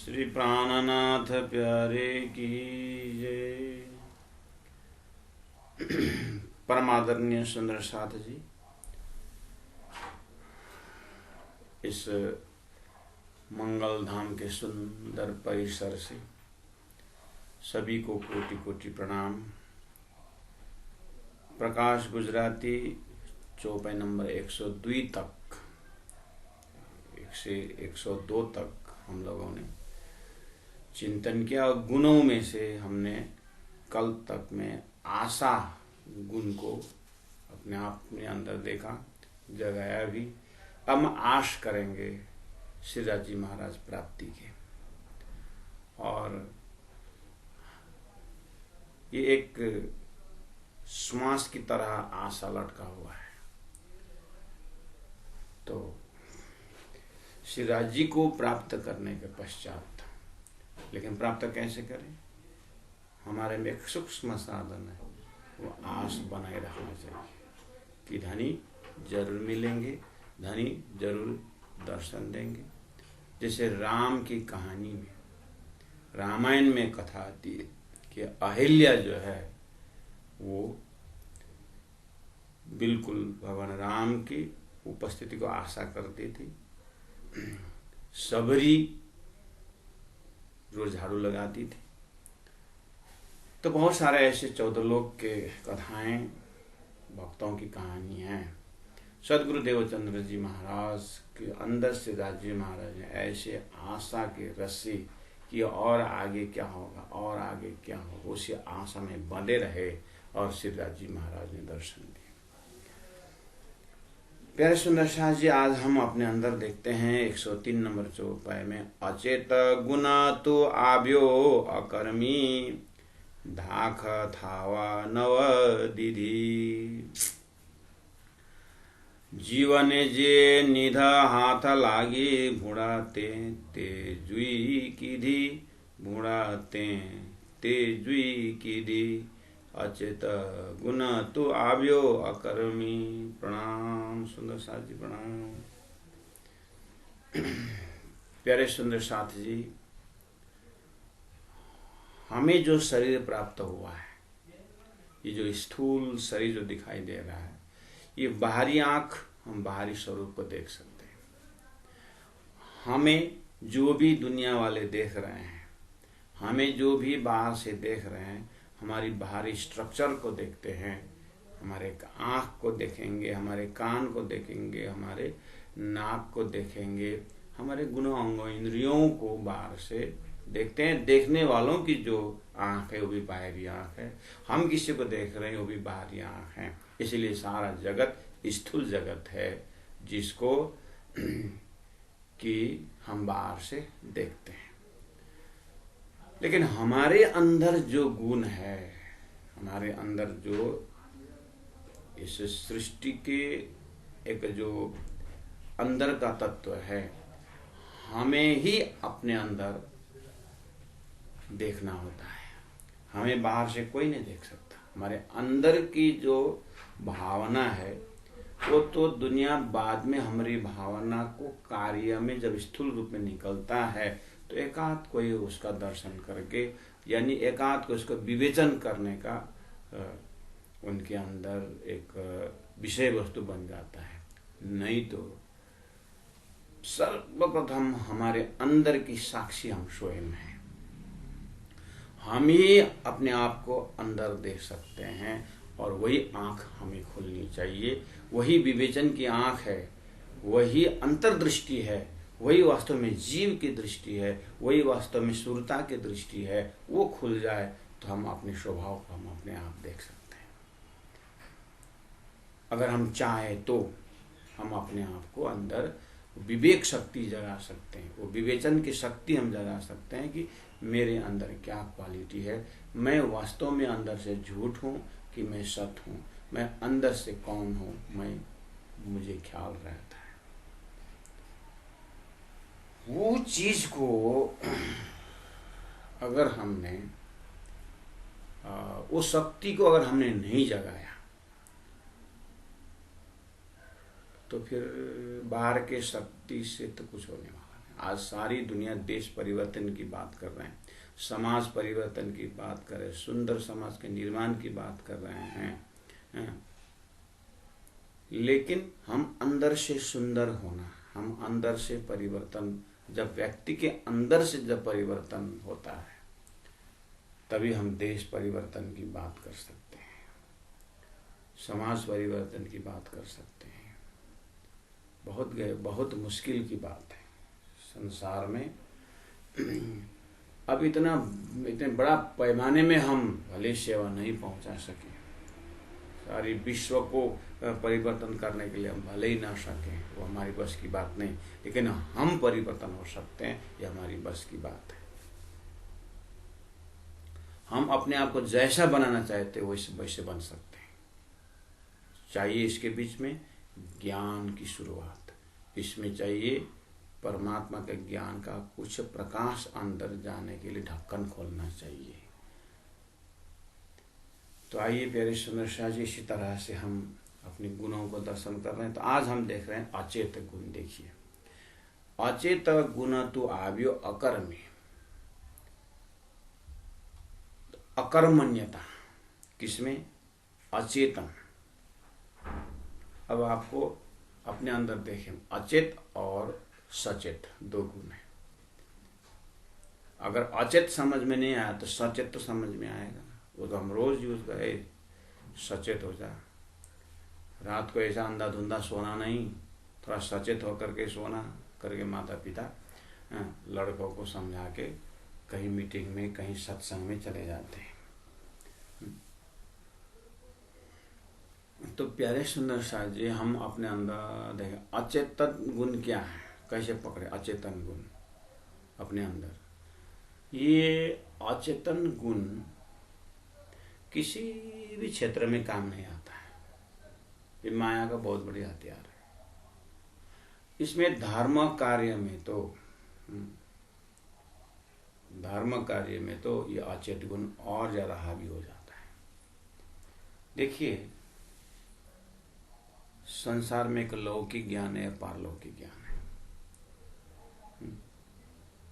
श्री प्राणनाथ प्यारे की जय। परमादरणीय सुंदर साथ जी, इस मंगल धाम के सुंदर परिसर से सभी को कोटि कोटि प्रणाम। प्रकाश गुजराती चौपाई नंबर 102 तक, 1 से 102 तक हम लोगों ने चिंतन किया। गुणों में से हमने कल तक में आशा गुण को अपने आप में अंदर देखा, जगाया भी। अब हम आश करेंगे श्रीराज जी महाराज प्राप्ति के, और ये एक श्वास की तरह आशा लटका हुआ है। तो श्रीराज जी को प्राप्त करने के पश्चात, लेकिन प्राप्त कैसे करें? हमारे में एक सूक्ष्म साधन है, वो आस बनाए रखना चाहिए कि धनी जरूर मिलेंगे, धनी जरूर दर्शन देंगे। जैसे राम की कहानी में, रामायण में कथा आती है कि अहिल्या जो है वो बिल्कुल भगवान राम की उपस्थिति को आशा करती थी। सबरी रोज झाड़ू लगाती थी। तो बहुत सारे ऐसे 14 लोक के कथाएं, भक्तों की कहानी है। सदगुरु देवचंद्र जी महाराज के अंदर से राजी महाराज ने ऐसे आशा के रस्सी कि और आगे क्या होगा, और आगे क्या होगा, उसी आशा में बंधे रहे और श्री राजी महाराज ने दर्शन दिए। प्यारे सुंदर शाह जी, आज हम अपने अंदर देखते हैं 103 नंबर चौपाई में, अचेत गुना तो आव्यो अकर्मी धाख थावा नव दीदी। जीवने जे निध हाथ लागी भुड़ाते ते जुई कीधी, भुड़ाते ते जुई कीधी। अचेत गुण तो आव्यो अकर्मी। प्रणाम सुंदर साथ जी, प्रणाम। प्यारे सुंदर साथ जी, हमें जो शरीर प्राप्त हुआ है, ये जो स्थूल शरीर जो दिखाई दे रहा है, ये बाहरी आंख हम बाहरी स्वरूप को देख सकते हैं। हमें जो भी दुनिया वाले देख रहे हैं, हमें जो भी बाहर से देख रहे हैं, हमारी बाहरी स्ट्रक्चर को देखते हैं। हमारे आँख को देखेंगे, हमारे कान को देखेंगे, हमारे नाक को देखेंगे, हमारे गुणों अंगों इंद्रियों को बाहर से देखते हैं। देखने वालों की जो आँख है वो भी बाहरी आँख है, हम किसी को देख रहे हैं वो भी बाहरी आँख है। इसलिए सारा जगत स्थूल जगत है, जिसको कि हम बाहर से देखते हैं। लेकिन हमारे अंदर जो गुण है, हमारे अंदर जो इस सृष्टि के एक जो अंदर का तत्व है, हमें ही अपने अंदर देखना होता है। हमें बाहर से कोई नहीं देख सकता। हमारे अंदर की जो भावना है वो तो दुनिया बाद में हमारी भावना को कार्य में जब स्थूल रूप में निकलता है तो एकांत कोई उसका दर्शन करके, यानी एकांत को उसको विवेचन करने का उनके अंदर एक विषय वस्तु बन जाता है। नहीं तो सर्वप्रथम हमारे अंदर की साक्षी हम स्वयं हैं। हम ही अपने आप को अंदर देख सकते हैं, और वही आंख हमें खोलनी चाहिए। वही विवेचन की आंख है, वही अंतर्दृष्टि है, वही वास्तव में जीव की दृष्टि है, वही वास्तव में सुरता की दृष्टि है। वो खुल जाए तो हम अपने स्वभाव को हम अपने आप देख सकते हैं। अगर हम चाहें तो हम अपने आप को अंदर विवेक शक्ति जगा सकते हैं। वो विवेचन की शक्ति हम जगा सकते हैं कि मेरे अंदर क्या क्वालिटी है, मैं वास्तव में अंदर से झूठ हूँ कि मैं सत हूँ, मैं अंदर से कौन हूँ, मुझे ख्याल रहता है। वो चीज को अगर हमने वो शक्ति को अगर हमने नहीं जगाया तो फिर बाहर के शक्ति से तो कुछ होने वाला नहीं। आज सारी दुनिया देश परिवर्तन की बात कर रहे हैं, समाज परिवर्तन की बात कर रहे हैं, सुंदर समाज के निर्माण की बात कर रहे हैं। लेकिन हम अंदर से सुंदर होना, हम अंदर से परिवर्तन, जब व्यक्ति के अंदर से जब परिवर्तन होता है तभी हम देश परिवर्तन की बात कर सकते हैं, समाज परिवर्तन की बात कर सकते हैं। बहुत मुश्किल की बात है संसार में। अब इतने बड़ा पैमाने में हम भले सेवा नहीं पहुंचा सके, सारी विश्व को परिवर्तन करने के लिए हम भले ही ना सकें, वो हमारी बस की बात नहीं, लेकिन हम परिवर्तन हो सकते हैं, ये हमारी बस की बात है। हम अपने आप को जैसा बनाना चाहते हैं वैसे बन सकते हैं। चाहिए इसके बीच में ज्ञान की शुरुआत, इसमें चाहिए परमात्मा के ज्ञान का कुछ प्रकाश अंदर जाने के लिए ढक्कन खोलना चाहिए। तो आइए प्यारे सुंदर शाह जी, इसी तरह से हम अपने गुणों को दर्शन कर रहे हैं। तो आज हम देख रहे हैं अचेत गुण। देखिए, अचेत गुण तो आव्यो अकर्मी, अकर्मण्यता किसमें? अचेतन। अब आपको अपने अंदर देखें, अचेत और सचेत दो गुण है। अगर अचेत समझ में नहीं आया तो सचेत तो समझ में आएगा। वो तो हम रोज यूज करें, सचेत हो जा। रात को ऐसा अंधा-धुंधा सोना नहीं, थोड़ा सचेत होकर के सोना करके माता पिता लड़कों को समझा के कहीं मीटिंग में, कहीं सत्संग में चले जाते हैं। तो प्यारे सुंदर शाह जी, हम अपने अंदर देखें अचेतन गुण क्या है, कैसे पकड़े अचेतन गुण अपने अंदर। ये अचेतन गुण किसी भी क्षेत्र में काम नहीं आता है, ये माया का बहुत बड़ी हथियार है। इसमें धर्म कार्य में तो ये अचेत गुण और ज्यादा हावी हो जाता है। देखिए, संसार में एक लौकिक ज्ञान है, पारलौकिक ज्ञान है।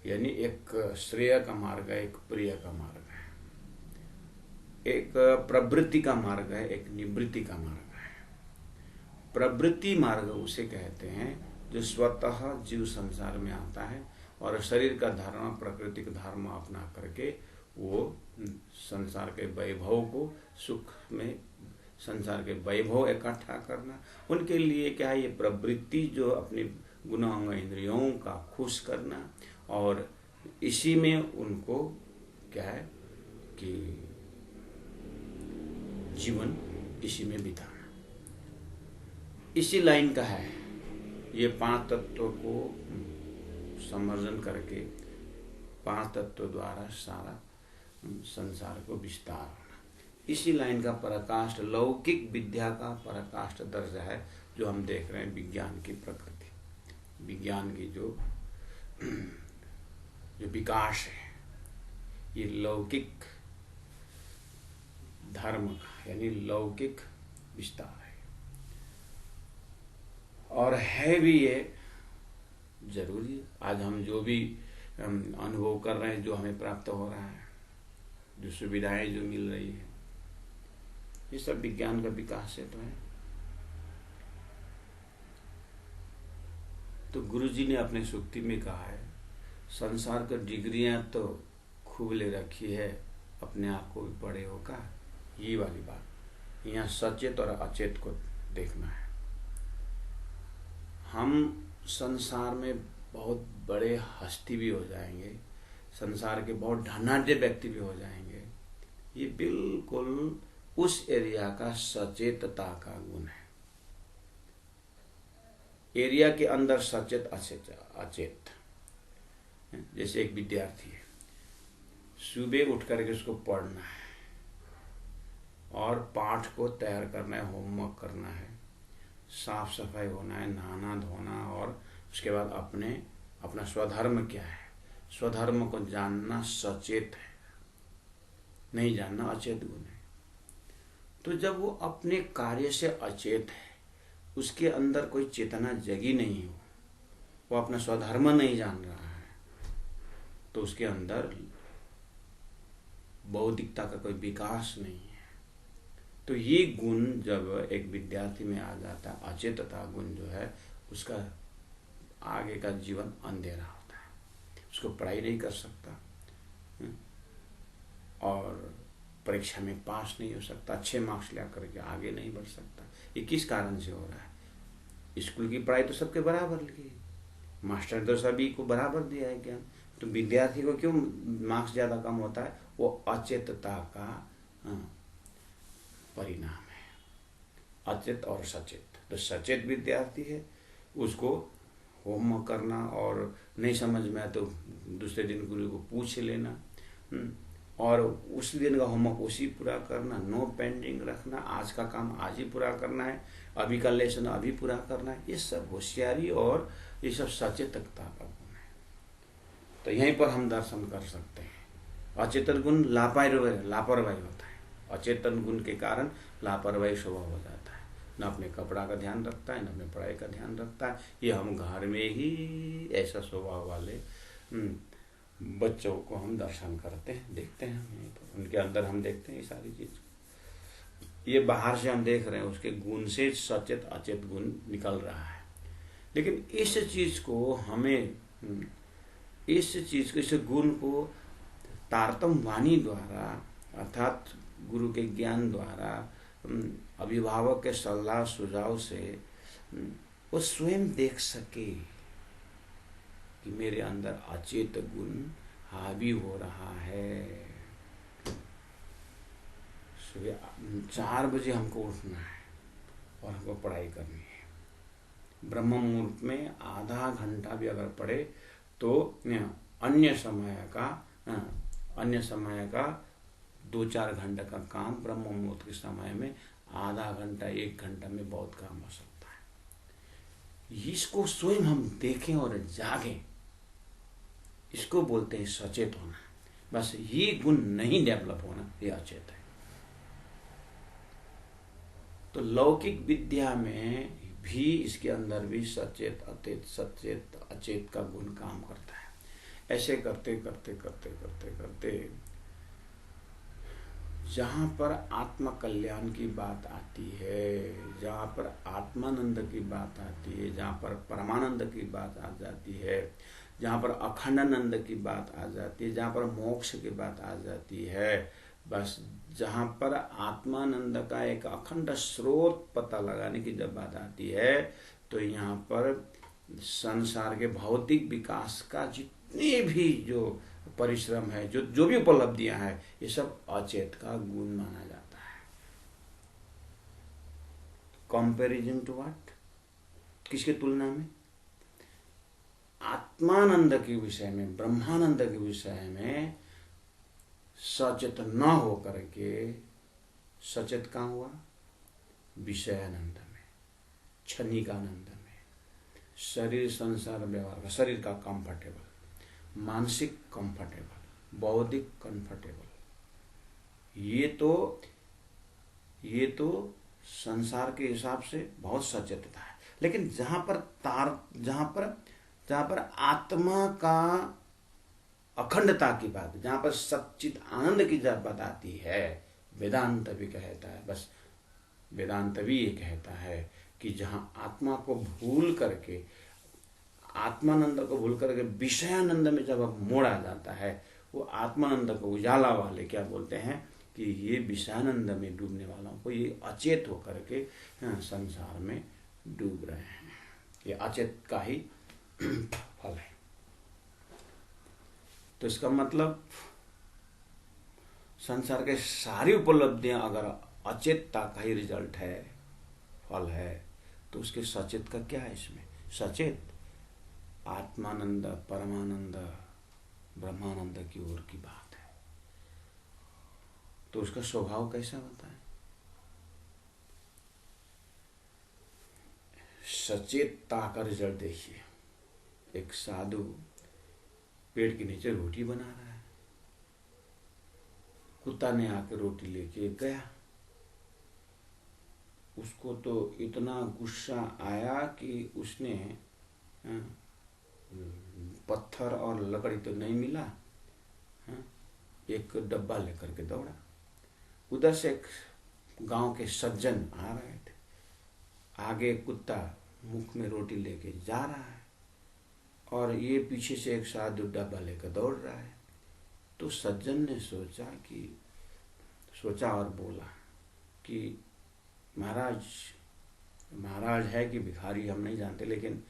यानी एक श्रेय का मार्ग है, एक प्रिय का मार्ग है, एक प्रवृत्ति का मार्ग है, एक निवृत्ति का मार्ग है। प्रवृत्ति मार्ग उसे कहते हैं जो स्वतः जीव संसार में आता है और शरीर का धर्म, प्रकृति का धर्म अपना करके वो संसार के वैभव को, सुख में संसार के वैभव इकट्ठा करना। उनके लिए क्या है, ये प्रवृत्ति जो अपने गुणों इंद्रियों का खुश करना, और इसी में उनको क्या है कि जीवन इसी में बिताना, इसी लाइन का है। ये 5 तत्वों को समर्जन करके 5 तत्वों द्वारा सारा संसार को विस्तार होना, इसी लाइन का पराकाष्ठ, लौकिक विद्या का पराकाष्ठ दर्जा है जो हम देख रहे हैं। विज्ञान की प्रकृति, विज्ञान की जो विकास है, ये लौकिक धर्म का यानी लौकिक विस्तार है। और है भी ये जरूरी। आज हम जो भी अनुभव कर रहे हैं, जो हमें प्राप्त हो रहा है, जो सुविधाएं जो मिल रही है, ये सब विज्ञान का विकास है। तो गुरुजी ने अपने सूक्ति में कहा है, संसार का डिग्रियां तो खूब ले रखी है, अपने आप को भी बड़े होगा। ये वाली बात यहाँ सचेत और अचेत को देखना है। हम संसार में बहुत बड़े हस्ती भी हो जाएंगे, संसार के बहुत धनाढ्य व्यक्ति भी हो जाएंगे, ये बिल्कुल उस एरिया का सचेतता का गुण है। एरिया के अंदर सचेत अचेत। जैसे एक विद्यार्थी है, सुबह उठ करके उसको पढ़ना है और पाठ को तैयार करना है, होमवर्क करना है, साफ सफाई होना है, नहाना धोना, और उसके बाद अपना स्वधर्म क्या है, स्वधर्म को जानना सचेत है, नहीं जानना अचेत गुण है। तो जब वो अपने कार्य से अचेत है, उसके अंदर कोई चेतना जगी नहीं हो, वो अपना स्वधर्म नहीं जान रहा है, तो उसके अंदर बौद्धिकता का कोई विकास नहीं है। तो ये गुण जब एक विद्यार्थी में आ जाता है, अचेतता गुण जो है, उसका आगे का जीवन अंधेरा होता है। उसको पढ़ाई नहीं कर सकता और परीक्षा में पास नहीं हो सकता, अच्छे मार्क्स ला करके आगे नहीं बढ़ सकता। ये किस कारण से हो रहा है? स्कूल की पढ़ाई तो सबके बराबर की, मास्टर ने तो सभी को बराबर दिया है ज्ञान, तो विद्यार्थी को क्यों मार्क्स ज़्यादा कम होता है? वो अचेतता का परिणाम है। अचेत और सचेत। तो सचेत विद्यार्थी है, उसको होमवर्क करना और नहीं समझ में आया तो दूसरे दिन गुरु को पूछ लेना, और उस दिन का होमवर्क उसी पूरा करना, नो पेंडिंग रखना, आज का काम आज ही पूरा करना है, अभी का लेसन अभी पूरा करना है। ये सब होशियारी और ये सब सचेतकता का गुण है। तो यहीं पर हम दर्शन कर सकते हैं। अचेतन गुण लापरवाही होता है। अचेतन गुण के कारण लापरवाही स्वभाव हो जाता है, न अपने कपड़ा का ध्यान रखता है, न अपने पढ़ाई का ध्यान रखता है। ये हम घर में ही ऐसा स्वभाव वाले बच्चों को हम दर्शन करते हैं, देखते हैं। हम उनके अंदर हम देखते हैं ये सारी चीज। ये बाहर से हम देख रहे हैं, उसके गुण से सचेत अचेत गुण निकल रहा है। लेकिन इस चीज को हमें, इस गुण को तारतम वाणी द्वारा, अर्थात गुरु के ज्ञान द्वारा, अभिभावक के सलाह सुझाव से वो स्वयं देख सके कि मेरे अंदर अचेत गुण हावी हो रहा है। सुबह 4 बजे हमको उठना है और हमको पढ़ाई करनी है। ब्रह्म मुहूर्त में आधा घंटा भी अगर पढ़े तो अन्य समय का 2-4 घंटे का काम ब्रह्म मुहूर्त के समय में आधा घंटा 1 घंटा में बहुत काम हो सकता है। इसको स्वयं हम देखें और जागें, इसको बोलते हैं सचेत होना। बस ये गुण नहीं डेवलप होना, ये अचेत है। तो लौकिक विद्या में भी इसके अंदर भी सचेत अचेत का गुण काम करता है। ऐसे करते करते करते करते करते जहाँ पर आत्म कल्याण की बात आती है, जहाँ पर आत्मानंद की बात आती है, जहाँ पर परमानंद की बात आ जाती है, जहाँ पर अखंडानंद की बात आ जाती है, जहाँ पर मोक्ष की बात आ जाती है, बस जहाँ पर आत्मानंद का एक अखंड स्रोत पता लगाने की जब बात आती है, तो यहाँ पर संसार के भौतिक विकास का जितने भी जो परिश्रम है, जो भी उपलब्धियां हैं, ये सब अचेत का गुण माना जाता है। Comparison to what? किसके तुलना में? आत्मानंद के विषय में, ब्रह्मानंद के विषय में सचेत न हो करके सचेत कहाँ हुआ? विषयानंद में, क्षणिकानंद में, शरीर संसार व्यवहार का, शरीर का कंफर्टेबल, मानसिक कंफर्टेबल, बौद्धिक कंफर्टेबल, ये तो संसार के हिसाब से बहुत सचेतता है। लेकिन जहाँ पर आत्मा का अखंडता की बात, जहाँ पर सच्चित आनंद की जब बात आती है, वेदांत भी कहता है, बस वेदांत भी ये कहता है कि जहाँ आत्मा को भूल करके, आत्मानंद को भूल करके विषयानंद में जब अब मोड़ा जाता है, वो आत्मानंद को उजाला वाले क्या बोलते हैं कि ये विषयानंद में डूबने वालों को ये अचेत होकर के संसार में डूब रहे हैं। ये अचेत का ही फल है। तो इसका मतलब संसार के सारी उपलब्धियां अगर अचेतता का ही रिजल्ट है, फल है, तो उसके सचेत का क्या है इसमें? सचेत आत्मानंद, परमानंद, ब्रह्मानंद की ओर की बात है। तो उसका स्वभाव कैसा होता है? सचेतता का रिजल्ट देखिए। एक साधु पेड़ के नीचे रोटी बना रहा है, कुत्ता ने आकर रोटी लेके गया। उसको तो इतना गुस्सा आया कि उसने पत्थर और लकड़ी तो नहीं मिला, एक डब्बा लेकर के दौड़ा। उधर से एक गांव के सज्जन आ रहे थे, आगे कुत्ता मुख में रोटी लेके जा रहा है और ये पीछे से एक साधु डब्बा लेकर दौड़ रहा है। तो सज्जन ने सोचा और बोला कि महाराज है कि भिखारी हम नहीं जानते, लेकिन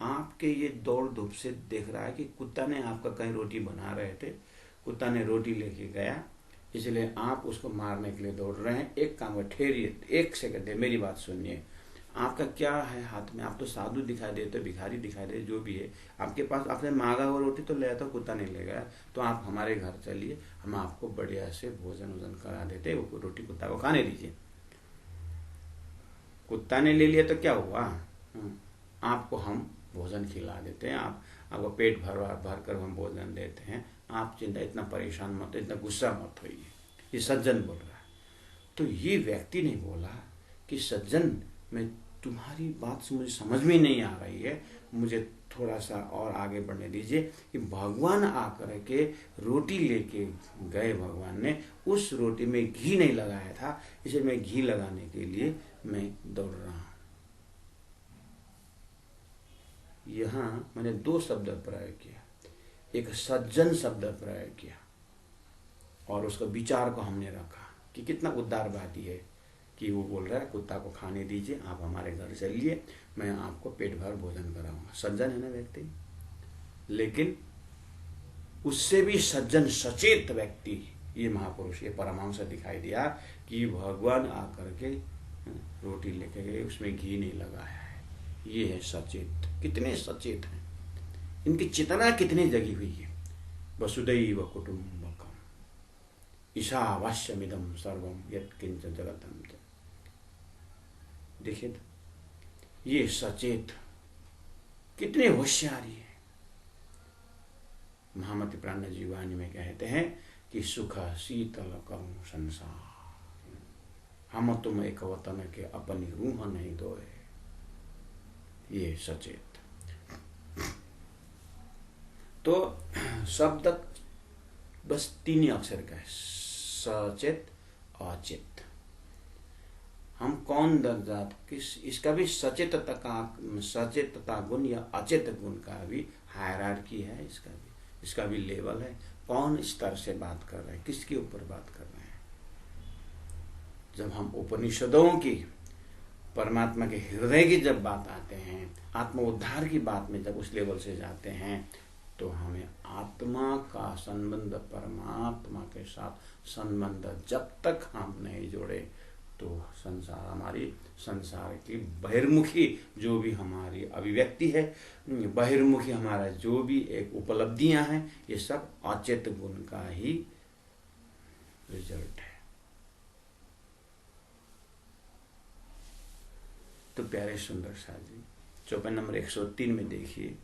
आपके ये दौड़ धूप से देख रहा है कि कुत्ता ने आपका कहीं रोटी बना रहे थे, कुत्ता ने रोटी लेके गया, इसलिए आप उसको मारने के लिए दौड़ रहे हैं। एक काम कर, ठहरिए, एक सेकंड है, मेरी बात सुनिए। आपका क्या है हाथ में? आप तो साधु दिखाई देते, भिखारी दिखाई देते, जो भी है आपके पास। आपने मांगा हुआ रोटी तो ले आया था, कुत्ता नहीं ले गया, तो आप हमारे घर चलिए, हम आपको बढ़िया से भोजन करा देते, वो रोटी कुत्ता को खाने दीजिए। कुत्ता ने ले लिया तो क्या हुआ, आपको हम भोजन खिला देते हैं, आपको पेट भर कर हम भोजन देते हैं, आप चिंता, इतना परेशान मत हो, इतना गुस्सा मत होइए। ये सज्जन बोल रहा है। तो ये व्यक्ति ने बोला कि सज्जन, मैं तुम्हारी बात मुझे समझ में नहीं आ रही है, मुझे थोड़ा सा और आगे बढ़ने दीजिए। कि भगवान आकर के रोटी लेके गए, भगवान ने उस रोटी में घी नहीं लगाया था, इसलिए मैं घी लगाने के लिए मैं दौड़ रहा हूं। यहां मैंने दो शब्द प्रयोग किया, एक सज्जन शब्द प्रयोग किया और उसका विचार को हमने रखा कि कितना उदारवादी है कि वो बोल रहा है कुत्ता को खाने दीजिए, आप हमारे घर चलिए, मैं आपको पेट भर भोजन कराऊंगा। सज्जन है ना व्यक्ति। लेकिन उससे भी सज्जन सचेत व्यक्ति ये महापुरुष, ये परमहंस दिखाई दिया कि भगवान आकर के रोटी लेके गए, उसमें घी नहीं लगाया है। ये है सचेत। कितने सचेत हैं, इनकी चेतना कितनी जगी हुई है। वसुदैव कुटुंबकम ईशावास्यमिदं सर्वम यत्किंच जगतम। देखिए तो ये सचेत कितने होशियारी है। महामति प्राण जीवानी में कहते हैं कि सुख शीतल करूं संसार, हम तुम एक वतन के अपनी रूह नहीं दोए। ये सचेत। तो शब्द बस तीन ही अक्षर का है, सचेत अचेत। हम कौन दर्जा किस, इसका भी सचेतता गुण या अचेत गुण का भी हायरार्की है, इसका भी लेवल है। कौन स्तर से बात कर रहे हैं, किसके ऊपर बात कर रहे हैं। जब हम उपनिषदों की, परमात्मा के हृदय की जब बात आते हैं, आत्म उद्धार की बात में जब उस लेवल से जाते हैं, तो हमें आत्मा का संबंध, परमात्मा के साथ संबंध जब तक हम नहीं जोड़े, तो संसार, हमारी संसार की बहिर्मुखी जो भी हमारी अभिव्यक्ति है, बहिर्मुखी हमारा जो भी एक उपलब्धियां हैं, ये सब अचेत गुण का ही रिजल्ट है। तो प्यारे सुंदर शाह जी, चौपाई नंबर 103 में देखिए,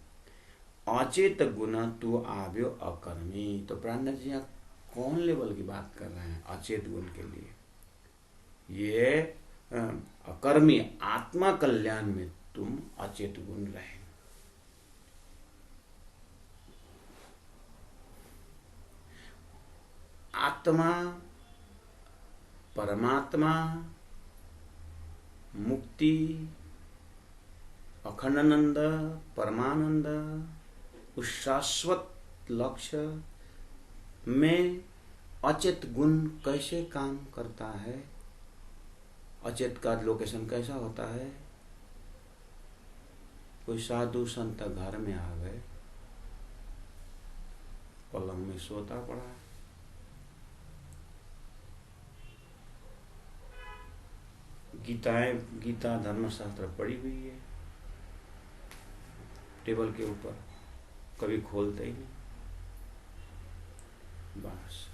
अचेत गुण तू आव्यो अकर्मी। तो प्राण जी यहाँ कौन लेवल की बात कर रहे हैं अचेत गुण के लिए? ये अकर्मी, आत्मा कल्याण में तुम अचेत गुण रहे। आत्मा, परमात्मा, मुक्ति, अखंडानंद, परमानंद, उस शाश्वत लक्ष्य में अचेत गुण कैसे काम करता है? अचेत का लोकेशन कैसा होता है? कोई साधु संत घर में आ गए, पलंग में सोता पड़ा, गीता धर्मशास्त्र पड़ी हुई है टेबल के ऊपर, कभी खोलते ही नहीं। बस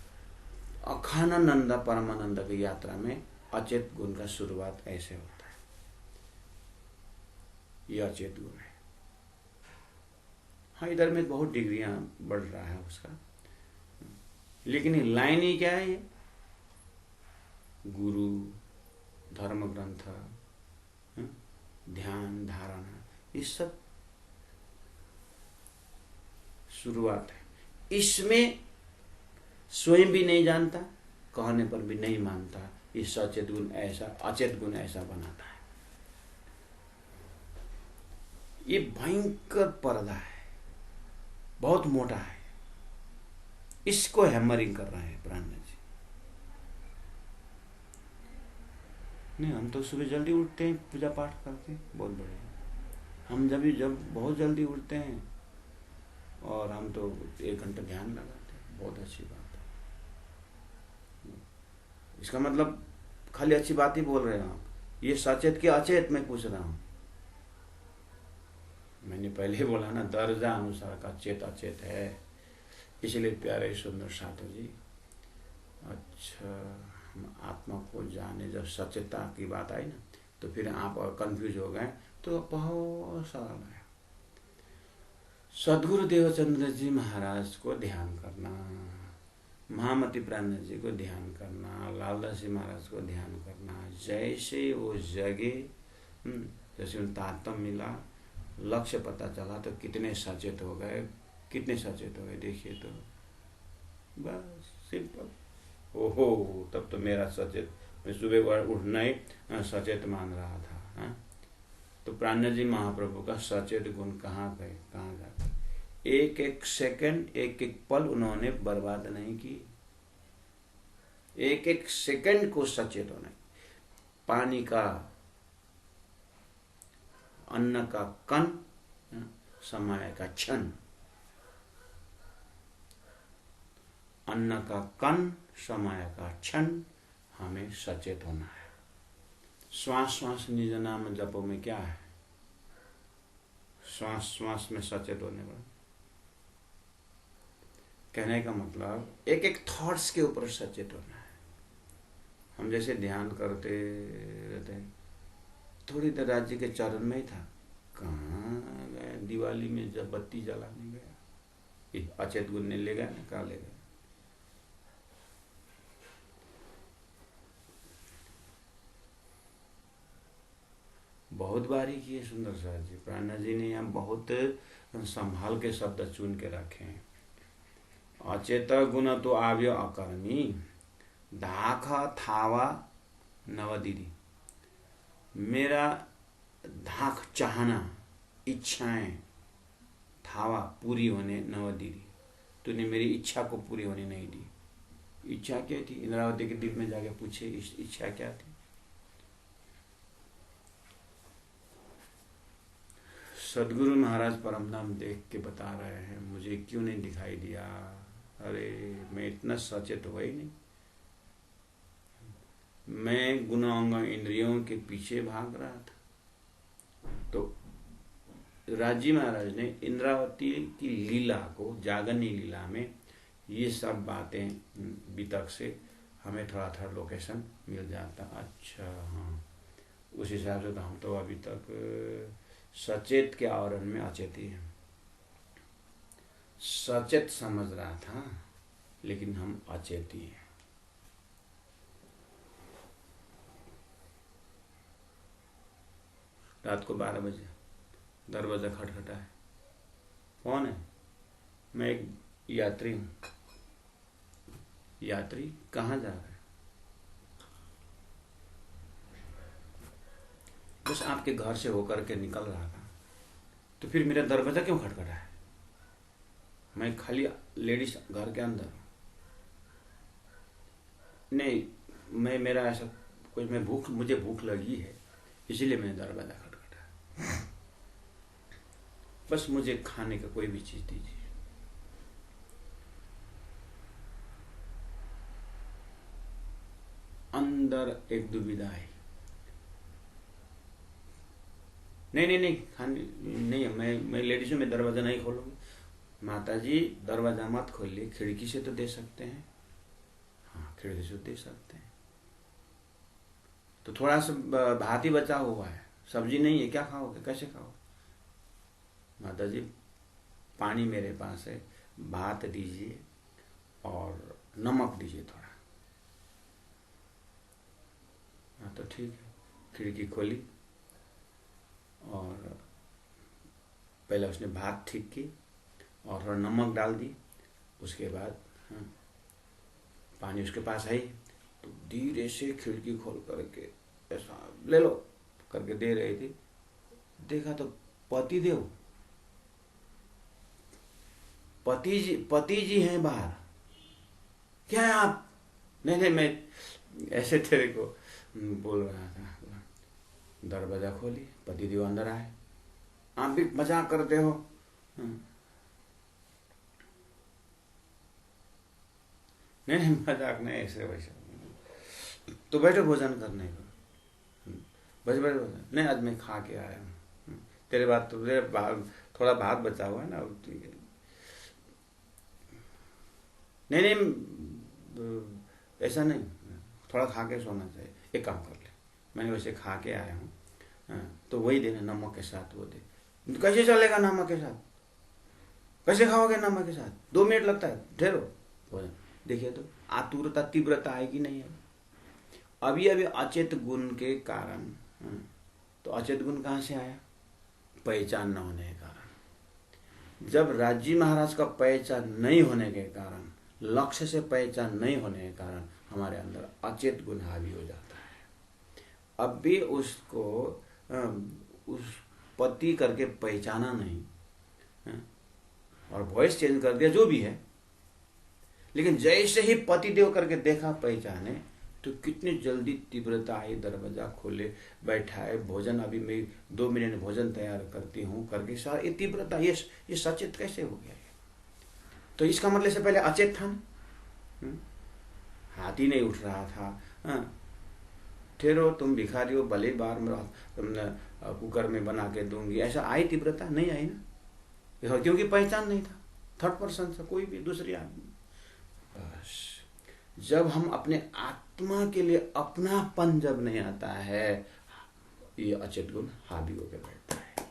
अखंडानंद परमानंद की यात्रा में अचेत गुण का शुरुआत ऐसे होता है। यह अचेत गुण है। हाँ, इधर में बहुत डिग्रियां बढ़ रहा है उसका, लेकिन लाइन ही क्या है? गुरु, धर्म ग्रंथ, ध्यान, धारणा, ये सब शुरुआत है। इसमें स्वयं भी नहीं जानता, कहने पर भी नहीं मानता। ये सचेत गुण ऐसा, अचेत गुण ऐसा बनाता है। ये भयंकर पर्दा है, बहुत मोटा है। इसको हैमरिंग कर रहे हैं प्राण जी। नहीं, हम तो सुबह जल्दी उठते हैं, पूजा पाठ करते हैं, बहुत बढ़िया। हम जब बहुत जल्दी उठते हैं और हम तो 1 घंटा ध्यान लगाते हैं, बहुत अच्छी बात है। इसका मतलब खाली अच्छी बात ही बोल रहे हैं आप। ये सचेत के अचेत मैं पूछ रहा हूँ। मैंने पहले बोला ना, दर्जा अनुसार का चेत अचेत है। इसलिए प्यारे सुंदर साधु जी, अच्छा, हम आत्मा को जाने, जब सचेतता की बात आई ना, तो फिर आप और कंफ्यूज हो गए, तो बहुत सरल है। सदगुरु देवचंद्र जी महाराज को ध्यान करना, महामती प्राण जी को ध्यान करना, लालदास जी महाराज को ध्यान करना। जैसे वो जगे, जैसे उन तारतम्य मिला, लक्ष्य पता चला, तो कितने सचेत हो गए, कितने सचेत हो गए, देखिए तो बस सिंपल। ओहो, तब तो मेरा सचेत, मैं सुबह उठना ही सचेत मान रहा था। हाँ? तो प्राण जी महाप्रभु का सचेत गुण कहाँ गए, कहाँ गए? एक एक सेकंड, एक एक पल उन्होंने बर्बाद नहीं की। एक एक सेकंड को सचेत होना। पानी का, अन्न का कण, समय का क्षण। अन्न का कण, समय का क्षण, हमें सचेत होना है। श्वास श्वास निज नाम जपो में क्या है? श्वास श्वास में सचेत होने वाला। कहने का मतलब एक एक थॉट्स के ऊपर सचेत होना है। हम जैसे ध्यान करते रहते हैं, थोड़ी देर राज्य के चरण में ही था, कहाँ गया? दिवाली में जब बत्ती जलाने गया, अचेत गुण ने ले गया ना, कहाँ ले गया? बहुत बारीकी है सुंदर साहब जी। प्राणा जी ने यहाँ बहुत संभाल के शब्द चुन के रखे हैं। अचेत गुण तो आव्य अकर्मी, धाख थावा नवदीदी। मेरा धाख चाहना, इच्छाएं, थावा पूरी होने नवदीदी। तूने मेरी इच्छा को पूरी होने नहीं दी। इच्छा क्या थी? इंद्रावती के द्वीप में जाके पूछे, इच्छा क्या थी? सदगुरु महाराज परमधाम देख के बता रहे हैं, मुझे क्यों नहीं दिखाई दिया? अरे मैं इतना सचेत हुआ ही नहीं। मैं गुणांग इंद्रियों के पीछे भाग रहा था। तो राजी महाराज ने इंद्रावती की लीला को, जागरणी लीला में ये सब बातें बीतक से हमें थोड़ा थोड़ा लोकेशन मिल जाता। अच्छा, हाँ, उस हिसाब से तो हम तो अभी तक सचेत के आवरण में अचेत ही है। सचेत समझ रहा था, लेकिन हम अचेत ही हैं। रात को 12 बजे दरवाजा खटखटा है। कौन है? मैं एक यात्री हूँ। यात्री कहाँ जा रहा है? बस आपके घर से होकर के निकल रहा था। तो फिर मेरा दरवाजा क्यों खटखटा है? मैं खाली लेडीज घर के अंदर नहीं, मेरा ऐसा कोई, मुझे भूख लगी है, इसीलिए मैंने दरवाजा खटखटा। बस मुझे खाने का कोई भी चीज दीजिए। अंदर एक दुविधा है। नहीं खाने नहीं, मैं लेडीजों में दरवाजा नहीं खोलूंगी। माता जी दरवाजा मत खोलिए, खिड़की से तो दे सकते हैं। हाँ, खिड़की से दे सकते हैं। तो थोड़ा सा भात ही बचा हुआ है, सब्जी नहीं है, क्या खाओगे, कैसे खाओ? माता जी पानी मेरे पास है, भात दीजिए और नमक दीजिए थोड़ा। हाँ तो ठीक है। खिड़की खोली और पहले उसने भात ठीक की और थोड़ा नमक डाल दी। उसके बाद हाँ, पानी उसके पास है ही, तो धीरे से खिड़की खोल करके ऐसा ले लो करके दे रही थी। देखा तो पतिदेव, पति जी हैं बाहर। क्या है आप? नहीं नहीं, मैं ऐसे तेरे को बोल रहा था। दरवाजा खोली, पतिदेव अंदर आए। आप भी मजाक करते हो? नहीं नहीं, मजाक नहीं, ऐसे वैसे। तो बैठो भोजन करने को। बस बैठो भोजन। नहीं, आज मैं खा के आया हूँ। तेरे बात तो थोड़ा भात बचा हुआ है ना, ठीक है। नहीं नहीं, ऐसा नहीं, थोड़ा खा के सोना चाहिए। एक काम कर ले, मैंने वैसे खा के आया हूँ, तो वही देना नमक के साथ, वो दे। कैसे चलेगा नमक के साथ? कैसे खाओगे नमक के साथ? 2 मिनट लगता है, ठहरो भोजन। देखिए तो आतुरता तीव्रता आएगी नहीं है। अभी अभी अचेत गुण के कारण, तो अचेत गुण कहाँ से आया? पहचान न होने के कारण। जब राज्य महाराज का पहचान नहीं होने के कारण, लक्ष्य से पहचान नहीं होने के कारण हमारे अंदर अचेत गुण हावी हो जाता है। अब भी उसको उस पति करके पहचाना नहीं, और वॉइस चेंज कर दिया, जो भी है। लेकिन जैसे ही पति देव करके देखा, पहचाने, तो कितनी जल्दी तीव्रता आई। दरवाजा खोले, बैठाए, भोजन अभी मैं 2 मिनट में भोजन तैयार करती हूँ करके सारा ये तीव्रता, ये सचेत कैसे हो गया? तो इसका मतलब से पहले अचेत था ना, हाथ ही नहीं उठ रहा था। ठहरो, तुम भिखारी हो, भले बार तुमने कुकर में बना के दूंगी, ऐसा आई तीव्रता? नहीं आई ना, क्योंकि पहचान नहीं था थर्ड पर्सन से, कोई भी दूसरी आदमी। बस जब हम अपने आत्मा के लिए अपनापन जब नहीं आता है, ये अचेत गुण हावी होकर बैठता है।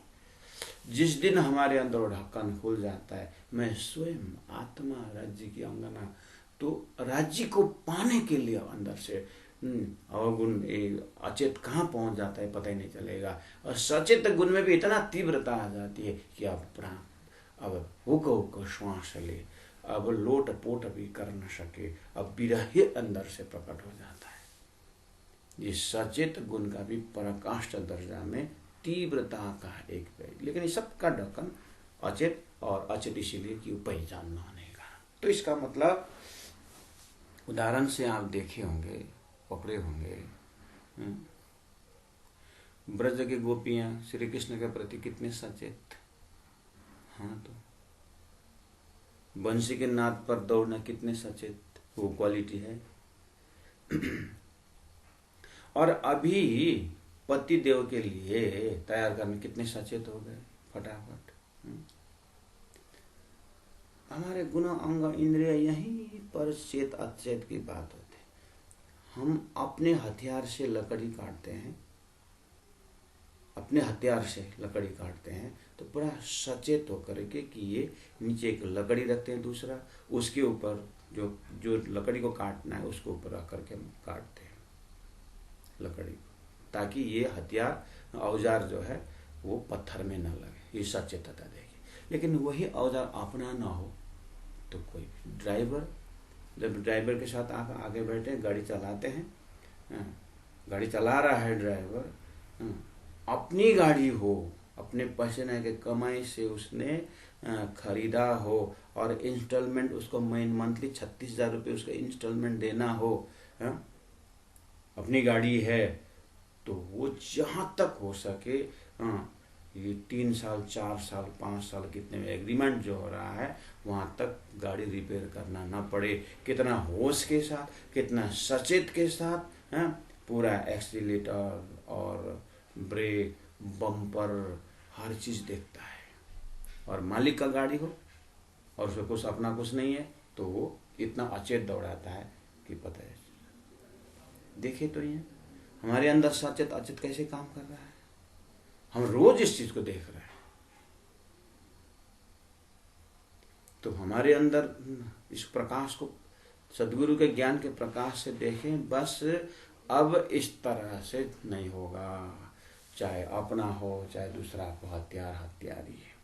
जिस दिन हमारे अंदर ढक्कन खुल जाता है, मैं स्वयं आत्मा राज्य की अंगना, तो राज्य को पाने के लिए अंदर से अवगुण अचेत कहाँ पहुंच जाता है पता ही नहीं चलेगा। और सचेत गुण में भी इतना तीव्रता आ जाती है कि अब हुक श्वास ले, अब लोट पोट भी कर न सके, अब विरह अंदर से प्रकट हो जाता है। ये सचेत गुण का भी पराकाष्ठ दर्जा में तीव्रता का एक है। लेकिन इस सब का ढक्कन अचेत, और अचेत इसीलिए कि पहचान न होने का। तो इसका मतलब उदाहरण से आप देखे होंगे, पकड़े होंगे, ब्रज की गोपियां श्री कृष्ण के प्रति कितने सचेत। हाँ, तो बंसी के नाद पर दौड़ना कितने सचेत, वो क्वालिटी है। और अभी पति देव के लिए तैयार करने कितने सचेत हो गए फटाफट। हमारे गुण अंग इंद्रिय यहीं पर चेत अचेत की बात होती है। हम अपने हथियार से लकड़ी काटते हैं, अपने हथियार से लकड़ी काटते हैं, तो बड़ा सचेत होकर के कि ये नीचे एक लकड़ी रखते हैं, दूसरा उसके ऊपर जो लकड़ी को काटना है उसको ऊपर रख करके हम काटते हैं लकड़ी को, ताकि ये हथियार औजार जो है वो पत्थर में न लगे। ये सचेतता देगी। लेकिन वही औजार अपना ना हो तो कोई ड्राइवर, जब ड्राइवर के साथ आप आगे बैठे गाड़ी चलाते हैं, गाड़ी चला रहा है ड्राइवर, अपनी गाड़ी हो, अपने पसीने के कमाई से उसने खरीदा हो, और इंस्टॉलमेंट उसको मंथली 36,000 रुपये उसका इंस्टॉलमेंट देना हो, अपनी गाड़ी है, तो वो जहाँ तक हो सके, ये 3 साल 4 साल 5 साल कितने में एग्रीमेंट जो हो रहा है, वहाँ तक गाड़ी रिपेयर करना ना पड़े। कितना होश के साथ, कितना सचेत के साथ, पूरा एक्सीलेटर और ब्रेक, बम्पर, हर चीज़ देखता है। और मालिक का गाड़ी हो और उसमें कुछ अपना कुछ नहीं है, तो वो इतना अचेत दौड़ाता है कि पता है। देखिए तो ये हमारे अंदर सचेत अचेत कैसे काम कर रहा है। हम रोज इस चीज को देख रहे हैं। तो हमारे अंदर इस प्रकाश को सदगुरु के ज्ञान के प्रकाश से देखें। बस अब इस तरह से नहीं होगा, चाहे अपना हो चाहे दूसरा को। हथियार हथियारी है,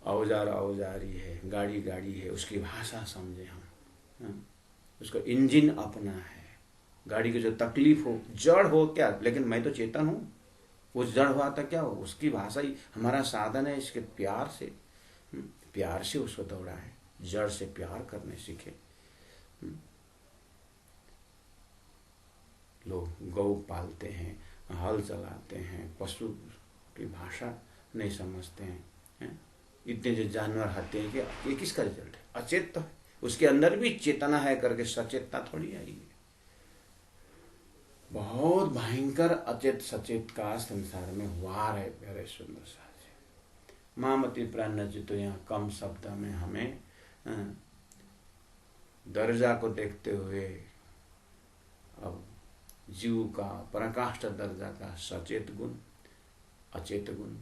औजार औजारी है, गाड़ी गाड़ी है, उसकी भाषा समझे हम। उसका इंजन अपना है। गाड़ी की जो तकलीफ हो, जड़ हो क्या, लेकिन मैं तो चेतन हूँ। वो जड़ हुआ था क्या हो, उसकी भाषा ही हमारा साधन है। इसके प्यार से, प्यार से उसको दौड़ा है। जड़ से प्यार करने सीखे। लोग गौ पालते हैं, हल चलाते हैं, पशु की भाषा नहीं समझते हैं। इतने जो जानवर आते हैं कि ये किसका रिजल्ट है? अचेत तो है, उसके अंदर भी चेतना है करके सचेतता थोड़ी आई है। बहुत भयंकर अचेत सचेत का संसार में वार है। प्यारे सुंदर सा महामती प्राण जी तो यहाँ कम शब्द में हमें दर्जा को देखते हुए अब जीव का पराकाष्ठ दर्जा का सचेत गुण, अचेत गुण,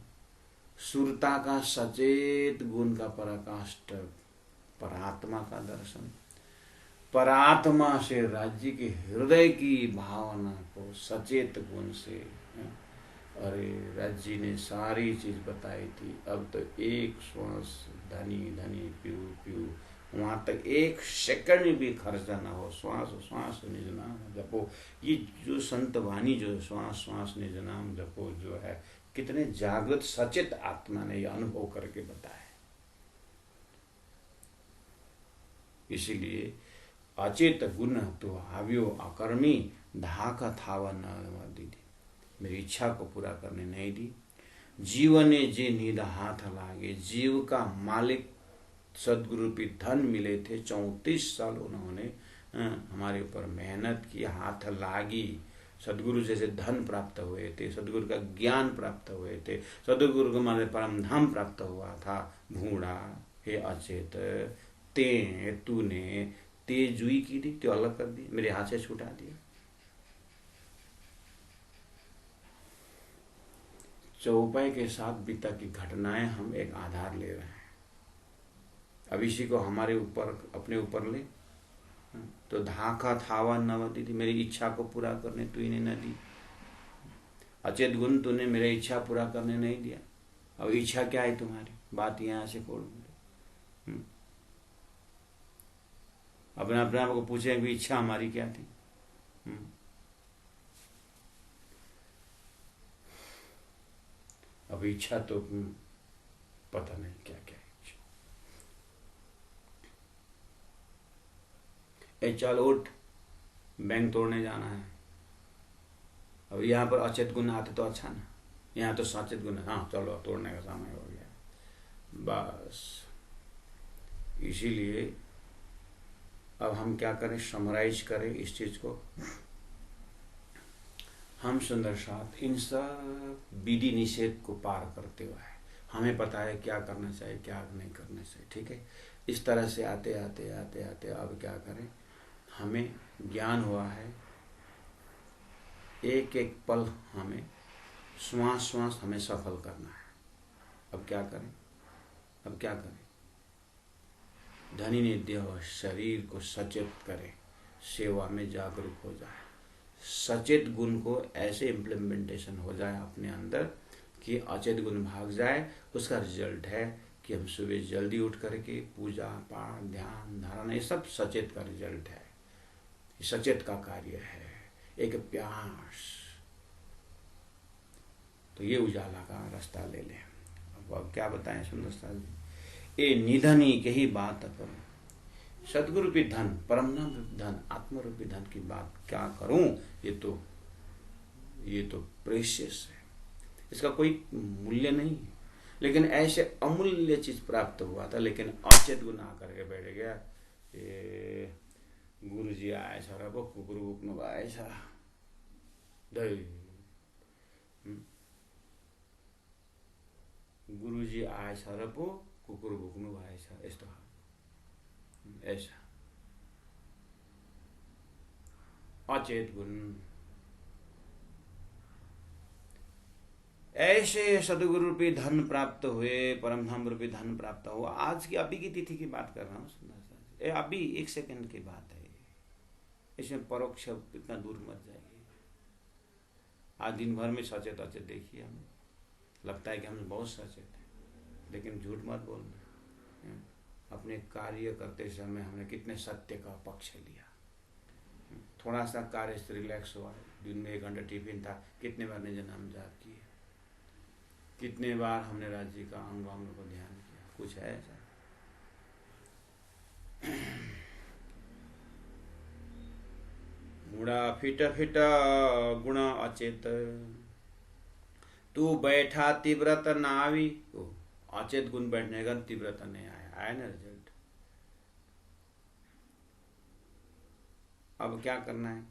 सुरता का सचेत गुण का पराकाष्ठ परात्मा का दर्शन, परात्मा से राज्य के हृदय की भावना को सचेत गुण से। अरे राज्य ने सारी चीज बताई थी। अब तो एक श्वास धनी धनी पीऊ पीऊ, वहां तक एक सेकंड भी खर्चा ना हो। श्वास श्वास निज नाम जपो। ये जो संत वाणी जो श्वास श्वास निज नाम जपो जो है, कितने जागृत सचेत आत्मा ने यह अनुभव करके बताया। इसीलिए अचेत गुण तो हाव्यो अकर्मी, धाका थावा न दीदी। मेरी इच्छा को पूरा करने नहीं दी। जीवने जे नींद हाथ लागे। जीव का मालिक सदगुरु की धन मिले थे। 34 साल उन्होंने हमारे ऊपर मेहनत की, हाथ लागी। सदगुरु जैसे धन प्राप्त हुए थे, सदगुरु का ज्ञान प्राप्त हुए थे, सदगुरु को हमारे परम धाम प्राप्त हुआ था। भूड़ा हे अचेत, ते तूने ते जुई की दी, तो अलग कर दी, मेरे हाथ से छुटा दिया। चौपाई के साथ बीता की घटनाएं हम एक आधार ले रहे हैं। अब इसी को हमारे ऊपर, अपने ऊपर ले तो धाका थावा नव दीदी। मेरी इच्छा को पूरा करने तूने न दी। अचेत गुण तूने मेरी इच्छा पूरा करने नहीं दिया। अब इच्छा क्या है तुम्हारी? बात यहाँ से खोल। अपने अपने आप को पूछे कि इच्छा हमारी क्या थी? अब इच्छा तो पता नहीं क्या क्या इच्छा। चल उठ, बैंक तोड़ने जाना है। अब यहाँ पर अचेत गुण आते तो अच्छा ना, यहाँ तो सचेत गुण, हाँ चलो तोड़ने का समय हो गया बस। इसीलिए अब हम क्या करें, समराइज करें इस चीज को। हम सुंदर साथ इन सब विधि निषेध को पार करते हुए हमें पता है क्या करना चाहिए क्या नहीं करना चाहिए। ठीक है, इस तरह से आते आते आते आते अब क्या करें, हमें ज्ञान हुआ है। एक एक पल हमें श्वास श्वास हमें सफल करना है। अब क्या करें, अब क्या करें? धनी ने देह शरीर को सचेत करे, सेवा में जागरूक हो जाए। सचेत गुण को ऐसे इम्प्लीमेंटेशन हो जाए अपने अंदर कि अचेत गुण भाग जाए। उसका रिजल्ट है कि हम सुबह जल्दी उठ करके पूजा पाठ ध्यान धारणा, ये सब सचेत का रिजल्ट है। सचेत का कार्य है, एक प्यास। तो ये उजाला का रास्ता ले लें। अब क्या बताएं सुंदर साहब जी, ए निधनी के ही बात करूं। सदगुरु की धन, परमनाम धन, आत्मरूपी धन की बात क्या करूं? ये तो प्रेशियस है, इसका कोई मूल्य नहीं है। लेकिन ऐसे अमूल्य चीज प्राप्त हुआ था, लेकिन अचेत गुण आकर के बैठ गया। ये गुरु जी आए सर, अब कुकुर बुकनु आए सर, गुरु जी आए सर पो कुकुर भुक्नु भएछ। यस्तो ऐसा अचेत गुण। ऐसे सदगुरु रूपी धन प्राप्त हुए, परम धाम रूपी धन प्राप्त हुआ। आज की अभी की तिथि की बात कर रहा हूँ सुंदर सा, अभी 1 सेकंड की बात है। इसमें परोक्ष इतना दूर मत जाइए। आज दिन भर में सचेत अचेत देखिए, हमें लगता है कि हम बहुत सचेत हैं, लेकिन झूठ मत बोलना। अपने कार्य करते समय हमने कितने सत्य का पक्ष लिया, थोड़ा सा कार्य से रिलैक्स हुआ, दिन में 1 घंटा टिफिन था, कितने बार निज नाम जाप किए, कितने बार हमने राज्य का अंग अंग को ध्यान किया, कुछ है ऐसा? मुड़ा फिट फिट गुण अचेत, तू बैठा तीव्रत नावी। अचेत गुण बैठने का तीव्रता नहीं आया ना रिजल्ट। अब क्या करना है?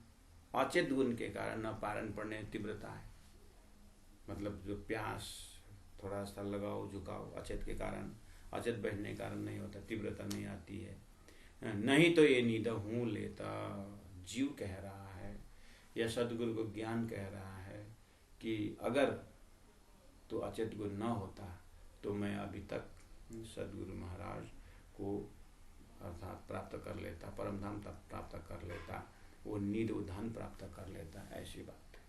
अचेत गुण के कारण न पारण पढ़ने तीव्रता है, मतलब जो प्यास थोड़ा सा लगाओ झुकाओ, अचेत के कारण, अचेत बैठने के कारण नहीं होता, तीव्रता नहीं आती है। नहीं तो ये नींद हूँ लेता, जीव कह रहा है या सदगुरु को ज्ञान कह रहा है कि अगर तो अचेत गुण न होता तो मैं अभी तक सदगुरु महाराज को अर्थात प्राप्त कर लेता, परम धाम तक प्राप्त कर लेता, वो नींद उद्धान प्राप्त कर लेता। ऐसी बात है।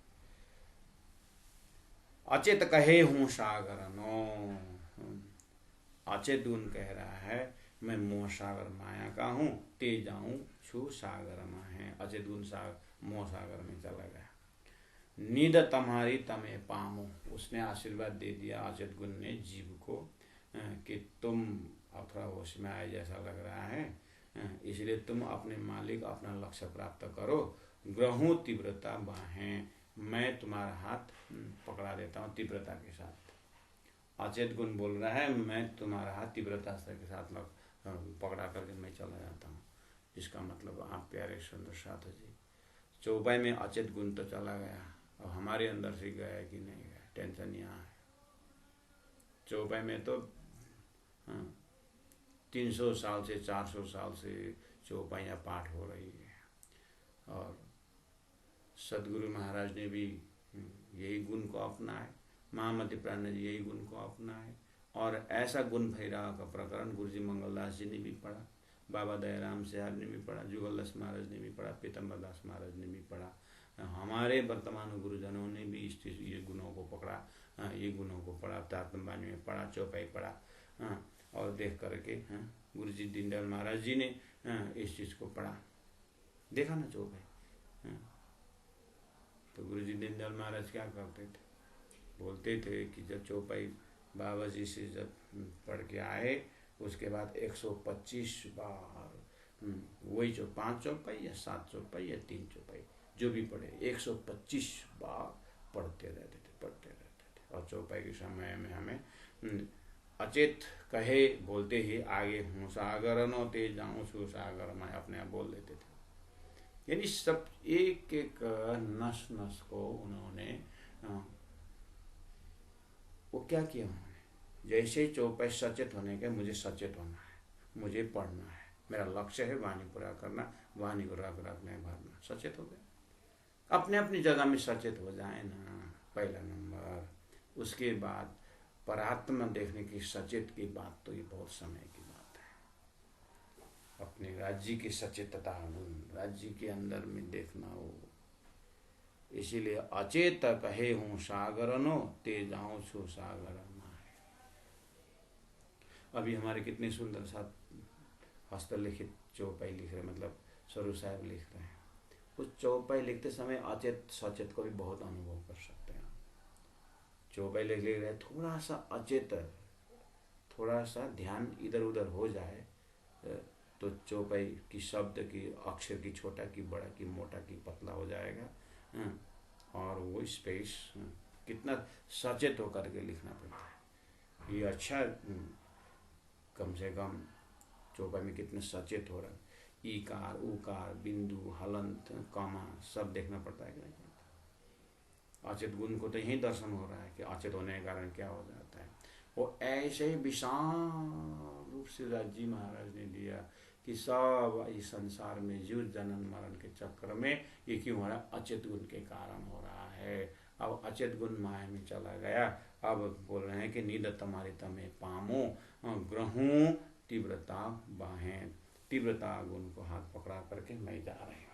अचेत कहे हूँ सागर नो, अचेत गुण कह रहा है मैं मोह सागर माया का हूँ, ते जाऊं छू सागर माहे। अचेत गुण मोह सागर में चला गया। नींद तुम्हारी तमे पामो, उसने आशीर्वाद दे दिया अचेत गुण ने जीव को कि तुम अब थोड़ा होश में आए जैसा लग रहा है, इसलिए तुम अपने मालिक अपना लक्ष्य प्राप्त करो। ग्रहूं तीव्रता बाहें, मैं तुम्हारा हाथ पकड़ा देता हूँ तीव्रता के साथ। अचेत गुण बोल रहा है मैं तुम्हारा हाथ तीव्रता के साथ पकड़ा करके मैं चला जाता हूँ। इसका मतलब आप प्यारे सुंदर साथ जी, चौपाई में अचेत गुण तो चला गया, अब हमारे अंदर से गया कि नहीं गया, टेंशन यहाँ है। चौपाई में तो 300 साल से 400 साल से चौपाइयाँ पाठ हो रही है, और सदगुरु महाराज ने भी यही गुण को अपनाए, महामति प्राण ने यही गुण को अपनाए, और ऐसा गुण भैरव का प्रकरण गुरुजी मंगलदास जी ने भी पढ़ा, बाबा दयाराम साहब ने भी पढ़ा, जुगलदास महाराज ने भी पढ़ा, पीतम्बर दास महाराज ने भी पढ़ा, हमारे वर्तमान गुरुजनों ने भी ये गुणों को पकड़ा, ये गुणों को पढ़ा, तात्मबानी में पढ़ा, चौपाई पढ़ा, और देख करके गुरुजी दीनदयाल महाराज जी ने इस चीज़ को पढ़ा, देखा ना चौपाई। तो गुरुजी दीनदयाल महाराज क्या करते थे, बोलते थे कि जब चौपाई बाबा जी से जब पढ़ के आए उसके बाद 125 बार वही जो 5 चौपाई या 7 चौपाई या 3 चौपाई जो भी पढ़े 125 बार पढ़ते रहते थे। और चौपाई के समय में हमें अचेत कहे बोलते ही आगे हूँ सागर नो ते जाऊँ छू सागर, मैं अपने आप बोल देते थे। यानी सब एक एक नस नस को उन्होंने वो क्या किया, उन्होंने जैसे चौपाई सचेत होने के, मुझे सचेत होना है, मुझे पढ़ना है, मेरा लक्ष्य है वाणी पूरा करना, वाणी को रग रग में भरना, सचेत हो गए। अपने अपनी जगह में सचेत हो जाए ना, पहला नंबर। उसके बाद परात्मा देखने की सचेत की बात तो ये बहुत समय की बात है। अपने राज्य की सचेतता, राज्य के अंदर में देखना हो, इसीलिए अचेत कहे हूँ सागर नो ते जाऊँ छू सागर माहे। अभी हमारे कितने सुंदर सा हस्तलिखित चौपाई लिख रहे, मतलब स्वरूप साहब लिख रहे हैं, उस चौपाई लिखते समय अचेत सचेत को भी बहुत अनुभव कर सकते हैं। चौपाई लिख रहे, थोड़ा सा अचेत, थोड़ा सा ध्यान इधर उधर हो जाए तो चौपाई की शब्द की अक्षर की छोटा की बड़ा की मोटा की पतला हो जाएगा, और वो स्पेस कितना सचेत होकर के लिखना पड़ता है। ये अच्छा कम से कम चौपाई में कितने सचेत हो रहा है, ईकार उकार बिंदु हलंत कमा सब देखना पड़ता है कि नहीं पड़ता। अचेत गुण को तो यही दर्शन हो रहा है कि अचेत होने के कारण क्या हो जाता है। वो ऐसे ही विशाल रूप से राजी महाराज ने दिया कि सब इस संसार में जीव जनन मरण के चक्र में ये क्यों हो रहा है, अचेत गुण के कारण हो रहा है। अब अचेत गुण माया में चला गया, अब बोल रहे हैं कि नींद तुम्हारी तमे पामो ग्रहूं तीव्रता बाहें, तीव्रता गुण को हाथ पकड़ा करके मैं जा रही हूँ।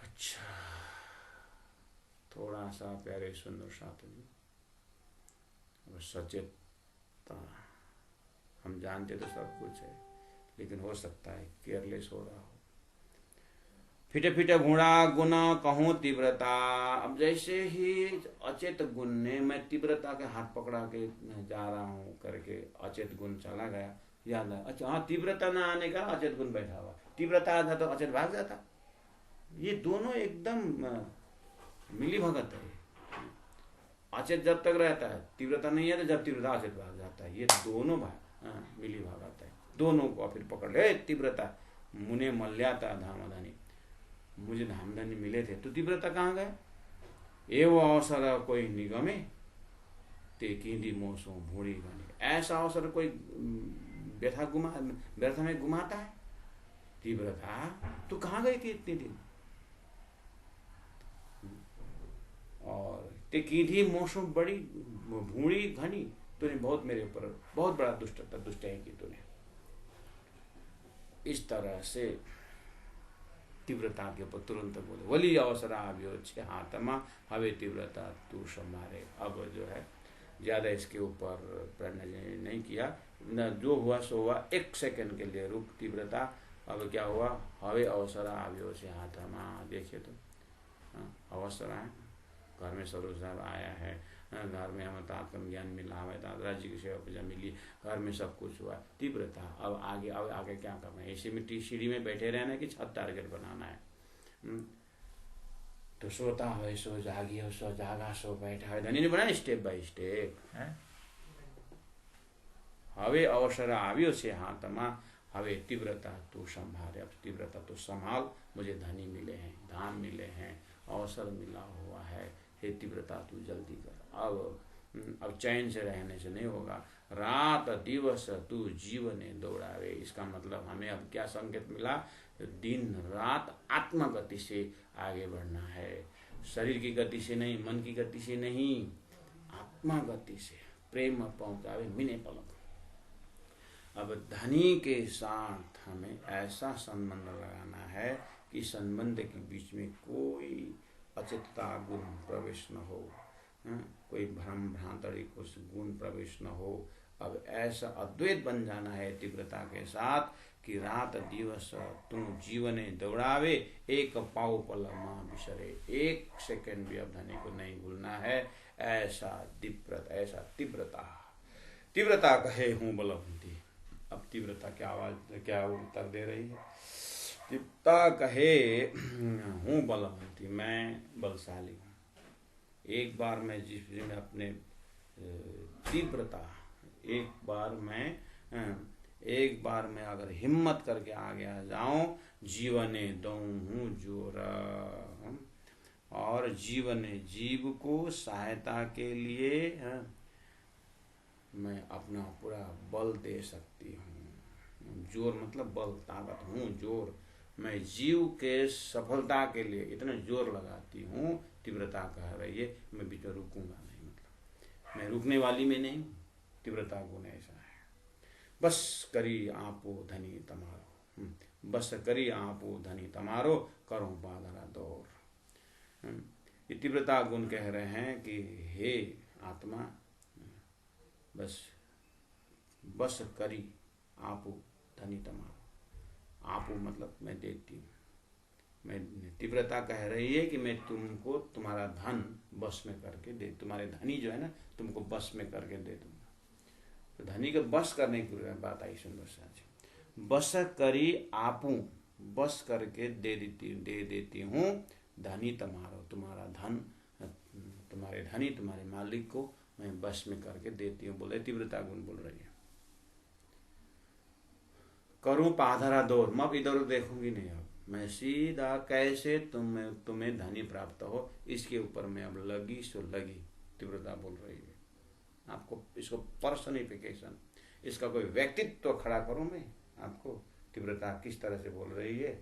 अच्छा, थोड़ा सा प्यारे सुंदर साथ जी, सचेतता हम जानते तो सब कुछ है, लेकिन हो सकता है केयरलेस हो रहा हो। फिटे फिटे घूणा गुण कहूँ तीव्रता। अब जैसे ही अचेत गुण ने, मैं तीव्रता के हाथ पकड़ा के जा रहा हूँ करके अचेत गुण चला गया, याद है, अच्छा हाँ तीव्रता ना आने का अचेत गुण बैठा हुआ, तीव्रता आता तो अचेत भाग जाता। ये दोनों एकदम मिली भगत है। अचेत जब तक रहता है तीव्रता नहीं है, तो जब तीव्रता अचेत भाग जाता है। ये दोनों मिली भगत है। दोनों को फिर पकड़ ले तीव्रता। मुने मल्याता धामधनी, मुझे धामधनी मिले थे तो तीव्रता कहाँ गए। एवं अवसर कोई निगमे ते कींदी मोसो भूड़ी गने। ऐसा अवसर कोई व्यर्थ में घुमाता है। तीव्रता तो कहाँ गई थी इतने दिन। और ते कीधी मोसो बड़ी भूड़ी घनी, तूने बहुत मेरे ऊपर बहुत बड़ा दुष्ट है कि तूने। इस तरह से तीव्रता के ऊपर तुरंत बोले, वली अवसर आव्यो छे हाथ में हवे तीव्रता तू संभारे। अब जो है ज्यादा इसके ऊपर प्रश्न नहीं किया, न जो हुआ सो हुआ। एक सेकंड के लिए रुक तीव्रता। अब क्या हुआ, हवे अवसर आव्यो छे हाथ में। देखिए तो अवसर आए, घर में स्वरूप साहब आया है, घर में हमें आत्म ज्ञान मिला है, दादा जी की सेवा पूजा मिली, घर में सब कुछ हुआ। तीव्रता अब आगे क्या करना है। इसी मिट्टी सीढ़ी में बैठे रहना है कि छत टारगेट बनाना है। तो सोता हो सो जागी हो सो जागा सो बैठा है, धनी ने बनाया स्टेप बाय स्टेप है। हवे अवसर आव्यो छे हाथमा, हवे तीव्रता तू संभाले। अब तीव्रता तो संभाल, मुझे धनी मिले हैं, धाम मिले हैं, अवसर मिला हुआ है, हे तीव्रता तू जल्दी कर। अब चैन से रहने से नहीं होगा। रात दिवस तू जीवने दौड़ावे। इसका मतलब हमें अब क्या संकेत मिला, दिन रात आत्मगति से आगे बढ़ना है। शरीर की गति से नहीं, मन की गति से नहीं, आत्मा गति से प्रेम पहुंचावे मिने पलक। अब धनी के साथ हमें ऐसा संबंध लगाना है कि संबंध के बीच में कोई अचित्ता गुण प्रवेश न हो, कोई भ्रम भ्रांतरी कुछ गुण प्रवेश न हो। अब ऐसा अद्वैत बन जाना है तीव्रता के साथ कि रात दिवस तुम जीवने दौड़ावे, एक पाव पल मां बिसरे। एक सेकंड भी अब धनी को नहीं भूलना है। ऐसा तीव्रता तीव्रता कहे हूँ बलवंती। अब तीव्रता क्या उत्तर दे रही है। तीव्रता कहे हूँ बलवंती, मैं बलशाली हूँ। एक बार मैं जिस में अपने तीव्रता, एक बार मैं अगर हिम्मत करके आगे आ जाऊं, जीवने दऊं हूँ जोर। और जीव को सहायता के लिए मैं अपना पूरा बल दे सकती हूँ। जोर मतलब बल, ताकत हूँ जोर। मैं जीव के सफलता के लिए इतना जोर लगाती हूँ। तीव्रता कह रही है, मैं बीच में रुकूंगा नहीं, मतलब मैं रुकने वाली में नहीं। तीव्रता गुण ऐसा है। बस करी आपो धनी तमारो, बस करी आपो धनी तमारो, करो बाधरा दौर। ये तीव्रता गुण कह रहे हैं कि हे आत्मा, बस करी आपो धनी तमारो। आपो मतलब मैं देती हूँ। मैं तीव्रता कह रही है कि मैं तुमको तुम्हारा धन बस में करके दे, तुम्हारे धनी जो है ना, तुमको बस में करके दे दूंगा। तो धनी को बस करने की बात आई सुंदर साझी। बस करी आपू, बस करके दे देती हूँ धनी तमारो, तुम्हारा धन, तुम्हारे धनी तुम्हारे मालिक को मैं बस में करके देती हूँ। बोले तीव्रता गुण बोल रही है। करूं पाधरा दौर, मैं अब इधर देखूंगी नहीं। अब मैं सीधा कैसे तुम्हें धनी प्राप्त हो, इसके ऊपर मैं अब लगी सो लगी। तीव्रता बोल रही है। आपको इसको पर्सनिफिकेशन, इसका कोई व्यक्तित्व खड़ा करूं मैं आपको। तीव्रता किस तरह से बोल रही है।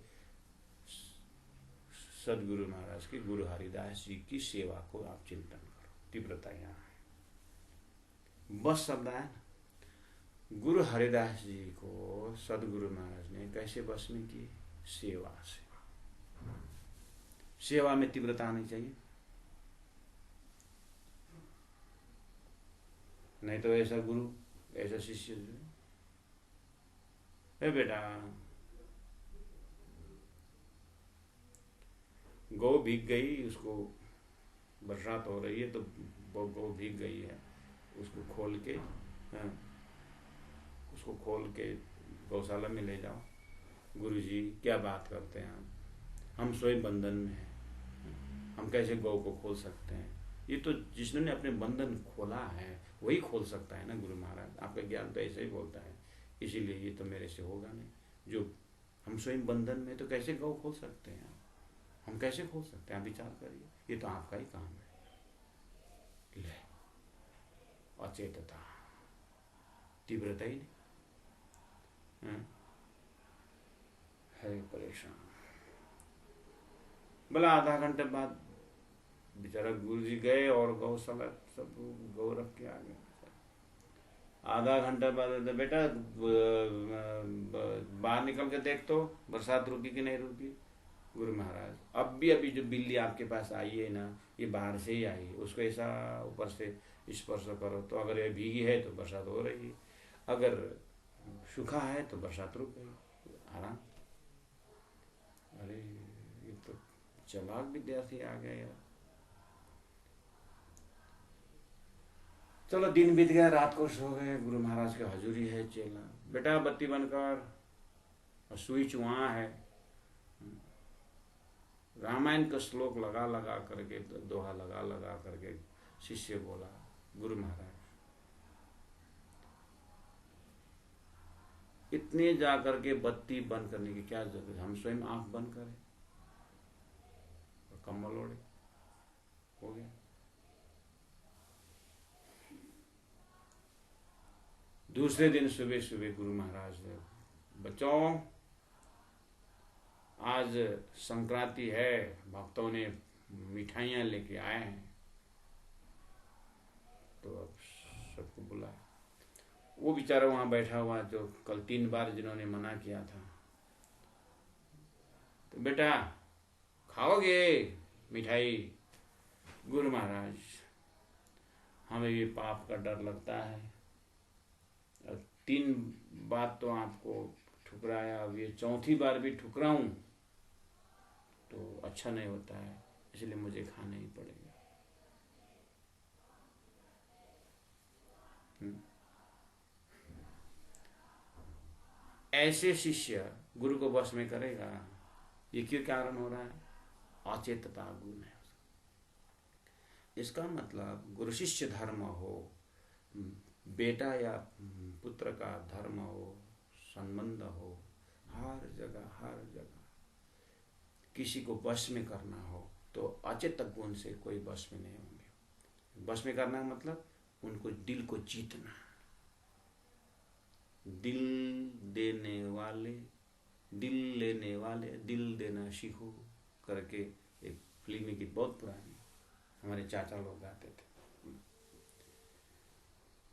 सदगुरु महाराज की, गुरु हरिदास जी की सेवा को आप चिंतन करो। तीव्रता यहाँ है। बस शब्द है ना। गुरु हरिदास जी को सदगुरु महाराज ने कैसे बस में किए, सेवा से। सेवा में तीव्रता आनी चाहिए, नहीं तो ऐसा गुरु, ऐसा शिष्य जो है बेटा गौ भीग गई, उसको बरसात हो रही है तो वो गौ भीग गई है, उसको खोल के, हाँ, उसको खोल के गौशाला में ले जाओ। गुरुजी क्या बात करते हैं हम स्वयं बंधन में हैं, हम कैसे गौ को खोल सकते हैं? ये तो जिसने अपने बंधन खोला है वही खोल सकता है ना गुरु महाराज, आपका ज्ञान तो ऐसे ही बोलता है, इसीलिए ये तो मेरे से होगा नहीं। जो हम स्वयं बंधन में, तो कैसे गौ खोल सकते हैं? हम कैसे खोल सकते हैं? आप विचार करिए, ये तो आपका ही काम है। ले, अचेतता, तीव्रता ही नहीं है परेशान। बोला आधा घंटे बाद बेचारा गुरु जी गए और गौशाला सब गौ रख के आ गए। आधा घंटा बाद बेटा बाहर निकल के देख तो बरसात रुकी कि नहीं रुकी। गुरु महाराज अब भी अभी जो बिल्ली आपके पास आई है ना, ये बाहर से ही आई है, उसको ऐसा ऊपर से स्पर्श करो तो अगर ये भीगी है तो बरसात हो रही है, अगर सूखा है तो बरसात रुक गई, आराम। अरे ये तो चालाक विद्यार्थी आ गया यार। चलो दिन बीत गया, रात को सो गए, गुरु महाराज की हजूरी है। चेला बेटा बत्ती बनकर, और स्विच वहाँ है। रामायण का श्लोक लगा लगा करके, दोहा लगा लगा करके शिष्य बोला, गुरु महाराज इतने जा करके बत्ती बंद करने की क्या जरूरत है? हम स्वयं आंख बंद करें और कम्बल ओढ़े, हो गया। दूसरे दिन सुबह सुबह गुरु महाराज ने, बच्चों आज संक्रांति है, भक्तों ने मिठाइयाँ लेके आए हैं, तो अब सबको बुलाया। वो बेचारा वहाँ बैठा हुआ जो कल 3 बार जिन्होंने मना किया था, तो बेटा खाओगे मिठाई? गुरु महाराज हमें भी पाप का डर लगता है, 3 बार तो आपको ठुकराया, अब ये 4थी बार भी ठुकराऊं तो अच्छा नहीं होता है, इसलिए मुझे खाना ही पड़ेगा। ऐसे शिष्य गुरु को वश में करेगा? ये क्यों कारण हो रहा है? अचेतता गुण है। इसका मतलब गुरु शिष्य धर्म हो, बेटा या पुत्र का धर्म हो, संबंध हो, हर जगह किसी को वश में करना हो तो अचेत गुण से कोई वश में नहीं होंगे। वश में करना मतलब उनको दिल को जीतना। दिल देने वाले, दिल लेने वाले, दिल देना सीखो करके एक फिल्म की बहुत पुरानी, हमारे चाचा लोग गाते थे।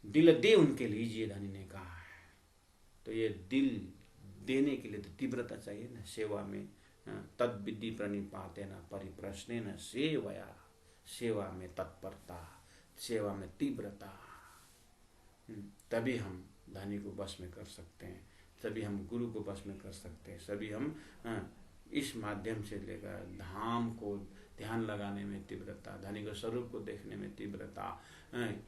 दिल दे उनके लीजिए धनी ने कहा है। तो ये दिल देने के लिए तो तीव्रता चाहिए ना, सेवा में। तद विधि प्रणिपाते न परिप्रश्ने न सेवया, सेवा में तत्परता, सेवा में तीव्रता, तभी हम धनी को वश में कर सकते हैं, तभी हम गुरु को वश में कर सकते हैं, सभी हम इस माध्यम से लेकर धाम को ध्यान लगाने में तीव्रता, धनी के स्वरूप को देखने में तीव्रता,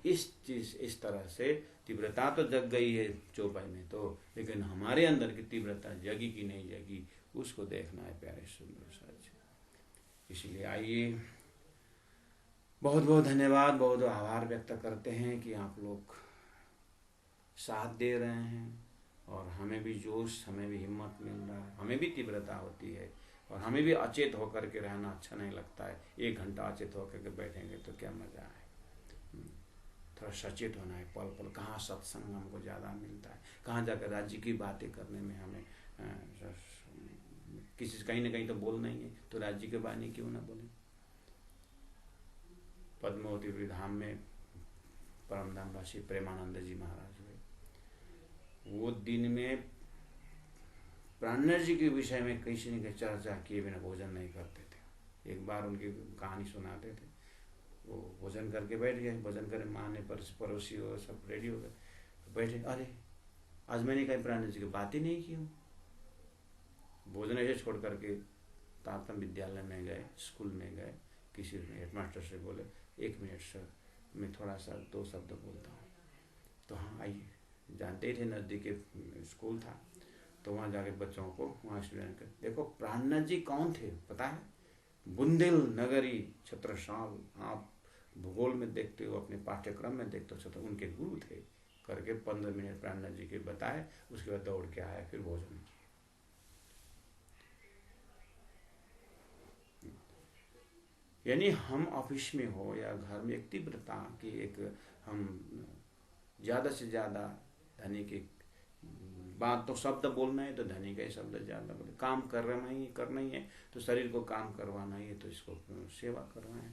इस तरह से तीव्रता तो जग गई है चौपाई में तो, लेकिन हमारे अंदर की तीव्रता जगी कि नहीं जगी उसको देखना है प्यारे सुंदर साज। इसलिए आइए, बहुत बहुत धन्यवाद, बहुत आभार व्यक्त करते हैं कि आप लोग साथ दे रहे हैं और हमें भी जोश, हमें भी हिम्मत मिल रहा है, हमें भी तीव्रता होती है और हमें भी अचेत होकर के रहना अच्छा नहीं लगता है। 1 घंटा अचेत होकर के बैठेंगे तो क्या मजा है, थोड़ा सचेत होना है पल पल। कहाँ सत्संग हमको ज़्यादा मिलता है, कहाँ जाकर राज्य की बातें करने में हमें किसी कहीं ना कहीं तो बोलना ही है, तो राज्य के बानी क्यों ना बोले। पद्मावती धाम में परमधामवासी प्रेमानंद जी महाराज हुए, वो दिन में प्राणनाथ जी के विषय में किसी ने चर्चा किए बिना भोजन नहीं करते थे। एक बार उनकी कहानी सुनाते थे, वो भोजन करके बैठ गए, भोजन करे, माँ ने पड़ोसी हो सब रेडी हो गए, बैठे, अरे आज मैंने कहीं प्राणनाथ जी की बात ही नहीं की हूँ। भोजन ऐसे छोड़ करके प्राथमिक विद्यालय में गए, स्कूल में गए, किसी हेडमास्टर से बोले 1 मिनट सर मैं थोड़ा सा 2 शब्द बोलता हूँ। तो हाँ आइए, जानते ही थे नज़दीक स्कूल था, तो वहाँ जाके बच्चों को, वहाँ स्टूडेंट के, देखो प्राणनाथ जी कौन थे पता है? बुंदेल नगरी छत्रसाल, आप भूगोल में देखते हो, अपने पाठ्यक्रम में देखते हो, तो उनके गुरु थे करके 15 मिनट प्राणनाथ जी के बताए। उसके बाद दौड़ के आए, फिर भोजन किया। यानी हम ऑफिस में हो या घर में एक तीव्रता की एक, हम ज़्यादा से ज़्यादा धनी के बात, तो शब्द बोलना है तो धनी का ही शब्द ज़्यादा बोले, काम करना ही है तो शरीर को काम करवाना ही है, तो इसको सेवा करना है।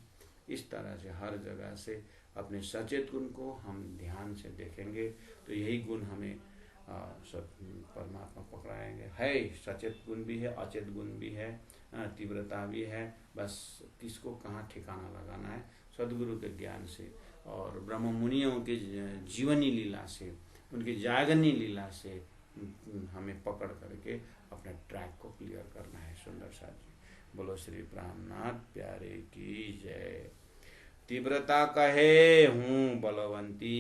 इस तरह से हर जगह से अपने सचेत गुण को हम ध्यान से देखेंगे तो यही गुण हमें सब परमात्मा पकड़ाएंगे। है सचेत गुण भी है, अचेत गुण भी है, तीव्रता भी है, बस किसको कहाँ ठिकाना लगाना है। सदगुरु के ज्ञान से और ब्रह्म मुनियों के जीवनी लीला से, उनकी जागरणी लीला से हमें पकड़ करके अपने ट्रैक को क्लियर करना है। सुंदर सा जी, बोलो श्री प्राणनाथ प्यारे की जय। तीव्रता कहे हूँ बलवंती,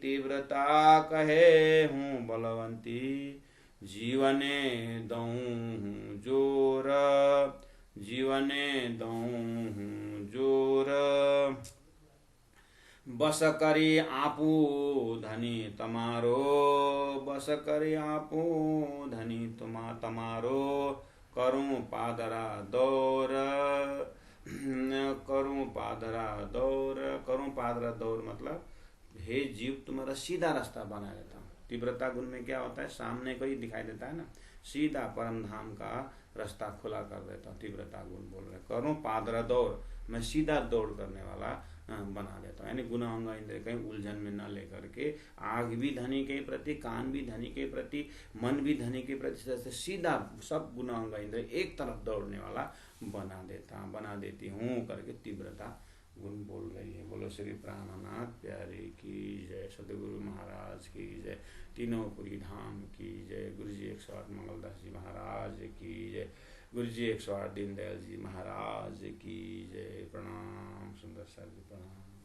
तीव्रता कहे हूँ बलवंती, जीवने दऊँ जोर, जीवने दऊँ जोर, बस करी आपू धनी तमारो, बस करी आपू धनी तमारो, करूँ पादरा दौर, करूँ पादरा दौर। करूँ पादरा दौर मतलब हे जीव तुम्हारा सीधा रास्ता बना देता हूँ। तीव्रता गुण में क्या होता है, सामने को ही दिखाई देता है ना, सीधा परम धाम का रास्ता खुला कर देता हूँ। तीव्रता गुण बोल रहे, करूँ पादरा दौर, मैं सीधा दौड़ करने वाला बना देता हूँ। यानी गुना अंग इंद्रिय कहीं उलझन में न लेकर के, आग भी धनी के प्रति, कान भी धनी के प्रति, मन भी धनी के प्रति, से सीधा सब गुना अंग इंद्रिय एक तरफ दौड़ने वाला बना देती हूँ करके तीव्रता गुण बोल रही है। बोलो श्री प्राणनाथ प्यारे की जय, सदगुरु महाराज की जय, तीनों पुरी धाम की जय, गुरु जी 108 मंगलदास जी महाराज की जय, गुरु जी 108 दीनदयाल जी महाराज की जय। प्रणाम सुंदर सर जी, प्रणाम।